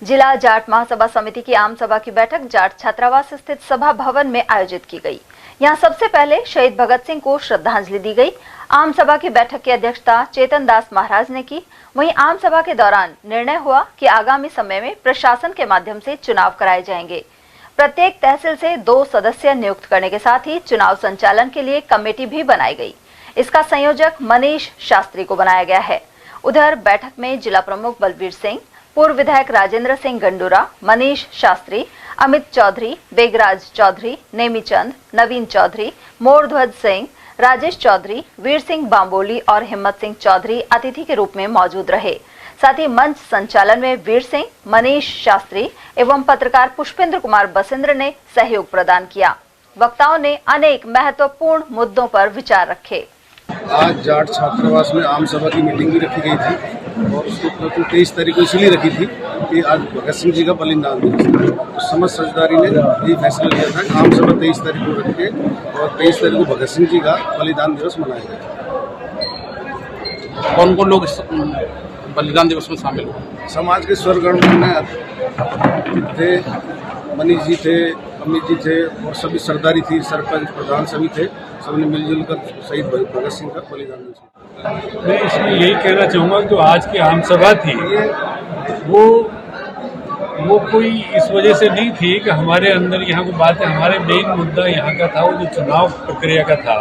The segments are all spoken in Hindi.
जिला जाट महासभा समिति की आम सभा की बैठक जाट छात्रावास स्थित सभा भवन में आयोजित की गई। यहां सबसे पहले शहीद भगत सिंह को श्रद्धांजलि दी गई। आम सभा की बैठक की अध्यक्षता चेतन दास महाराज ने की। वहीं आम सभा के दौरान निर्णय हुआ कि आगामी समय में प्रशासन के माध्यम से चुनाव कराए जाएंगे। प्रत्येक तहसील से 2 सदस्य नियुक्त करने के साथ ही चुनाव संचालन के लिए कमेटी भी बनाई गई। इसका संयोजक मनीष शास्त्री को बनाया गया है। उधर बैठक में जिला प्रमुख बलबीर सिंह, पूर्व विधायक राजेंद्र सिंह गंडूरा, मनीष शास्त्री, अमित चौधरी, बेगराज चौधरी, नेमीचंद, नवीन चौधरी, मोरध्वज सिंह, राजेश चौधरी, वीर सिंह बांबोली और हिम्मत सिंह चौधरी अतिथि के रूप में मौजूद रहे। साथ ही मंच संचालन में वीर सिंह, मनीष शास्त्री एवं पत्रकार पुष्पेंद्र कुमार बसेंद्र ने सहयोग प्रदान किया। वक्ताओं ने अनेक महत्वपूर्ण मुद्दों पर विचार रखे। आज जाट छात्रावास में आम सभा की मीटिंग भी रखी गई थी और उसकी 23 तारीख को इसलिए रखी थी कि आज भगत सिंह जी का बलिदान दिवस था। तो समस्त सजदारी ने ये फैसला लिया था कि आम सभा 23 तारीख को रख के और 23 तारीख को भगत सिंह जी का बलिदान दिवस मनाया गया। कौन कौन लोग इस बलिदान दिवस में शामिल हुए? समाज के स्वर्गगण्य थे, मनीष जी थे, अमित जी थे और सभी सरदारी थी, सरपंच प्रधान सभी थे। सबने मिलजुल कर शहीद भगत सिंह का बलिदान दिया। मैं इसमें यही कहना चाहूँगा कि जो आज की आम सभा थी वो कोई इस वजह से नहीं थी कि हमारे अंदर यहाँ को बात है। हमारे मेन मुद्दा यहाँ का था, वो जो चुनाव प्रक्रिया का था,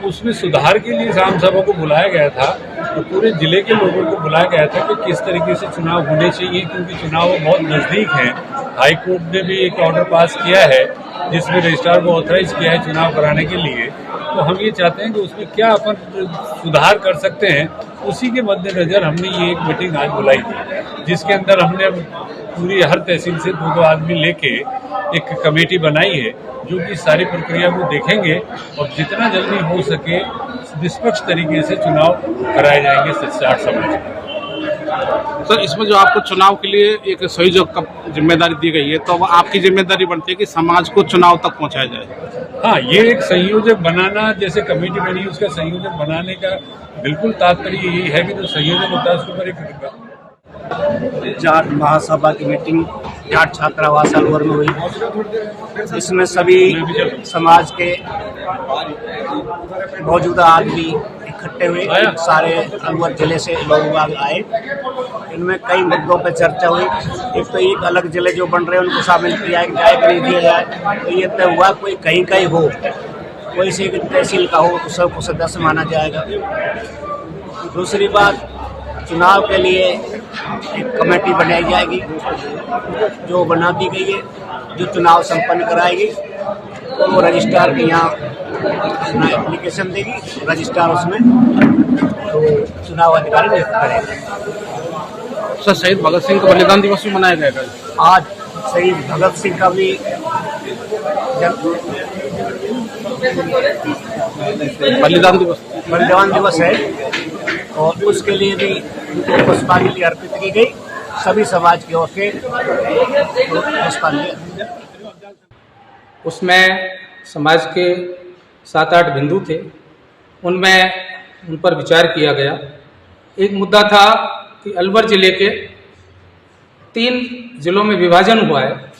उसमें सुधार के लिए इस आम सभा को बुलाया गया था और पूरे जिले के लोगों को बुलाया गया था कि किस तरीके से चुनाव होने चाहिए, क्योंकि चुनाव बहुत नज़दीक है। हाई कोर्ट ने भी एक ऑर्डर पास किया है जिसमें रजिस्ट्रार को ऑथराइज किया है चुनाव कराने के लिए। तो हम ये चाहते हैं कि उसमें क्या अपन सुधार कर सकते हैं, उसी के मद्देनज़र हमने ये एक मीटिंग आज बुलाई थी, जिसके अंदर हमने पूरी हर तहसील से 2-2 आदमी लेके एक कमेटी बनाई है जो कि सारी प्रक्रिया को देखेंगे और जितना जल्दी हो सके निष्पक्ष तरीके से चुनाव कराए जाएंगे जाट समाज में। सर, इसमें जो आपको चुनाव के लिए एक संयोजक का जिम्मेदारी दी गई है, तो अब आपकी जिम्मेदारी बनती है कि समाज को चुनाव तक पहुंचाया जाए। हाँ, ये एक संयोजक बनाना, जैसे कमेटी बनी उसका संयोजक बनाने का बिल्कुल तात्पर्य यही है कि जो संयोजक होता है उसके ऊपर एक जाट महासभा की मीटिंग जाट छात्रावास अलवर में हुई। इसमें सभी समाज के मौजूदा आदमी इकट्ठे हुए, सारे अलवर जिले से लोग आए। इनमें कई मुद्दों पर चर्चा हुई। एक तो एक अलग जिले जो बन रहे हैं उनको शामिल किया जाए कि नहीं दिया जाए, तो ये तय हुआ कोई कहीं कहीं हो, कोई से तहसील का हो तो सबको सदस्य माना जाएगा। दूसरी बात, चुनाव के लिए एक कमेटी बनाई जाएगी जो बना दी गई है, जो चुनाव संपन्न कराएगी। तो वो रजिस्ट्रार के यहाँ अपना एप्लीकेशन देगी, रजिस्ट्रार उसमें तो चुनाव अधिकारी नियुक्त करेगा। सर, शहीद भगत सिंह का बलिदान दिवस भी मनाया जाएगा। आज शहीद भगत सिंह का भी बलिदान दिवस है और उसके लिए भी पुष्पांजलि अर्पित की गई। सभी समाज की ओर से पुष्पांजलि। उसमें समाज के 7-8 बिंदु थे, उनमें उन पर विचार किया गया। एक मुद्दा था कि अलवर जिले के 3 जिलों में विभाजन हुआ है,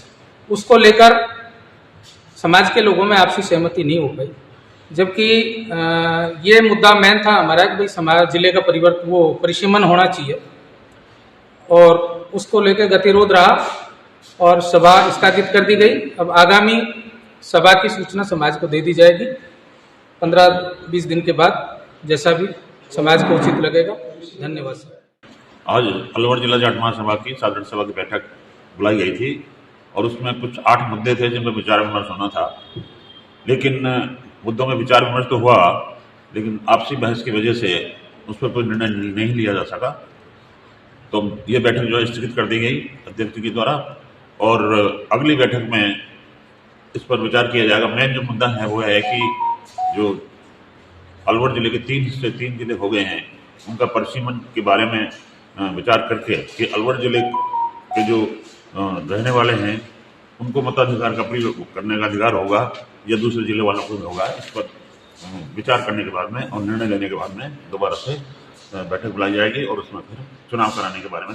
उसको लेकर समाज के लोगों में आपसी सहमति नहीं हो पाई। जबकि ये मुद्दा मेन था हमारा कि भाई समाज जिले का परिसीमन होना चाहिए और उसको लेकर गतिरोध रहा और सभा स्थगित कर दी गई। अब आगामी सभा की सूचना समाज को दे दी जाएगी 15-20 दिन के बाद, जैसा भी समाज को उचित लगेगा। धन्यवाद सर। आज अलवर जिला जाट महासभा की साधारण सभा की बैठक बुलाई गई थी और उसमें कुछ 8 मुद्दे थे जिन पर विचार विमर्श होना था। लेकिन मुद्दों में विचार विमर्श तो हुआ, लेकिन आपसी बहस की वजह से उस पर कोई निर्णय नहीं लिया जा सका। तो ये बैठक जो है स्थगित कर दी गई अध्यक्ष के द्वारा और अगली बैठक में इस पर विचार किया जाएगा। मेन जो मुद्दा है वो है कि जो अलवर जिले के 3 जिले हो गए हैं, उनका परिसीमन के बारे में विचार करके कि अलवर जिले के जो रहने वाले हैं उनको मताधिकार का प्रयोग करने का अधिकार होगा या दूसरे जिले वालों को भी होगा। इस पर विचार करने के बाद में और निर्णय लेने के बाद में दोबारा से बैठक बुलाई जाएगी और उसमें फिर चुनाव कराने के बारे में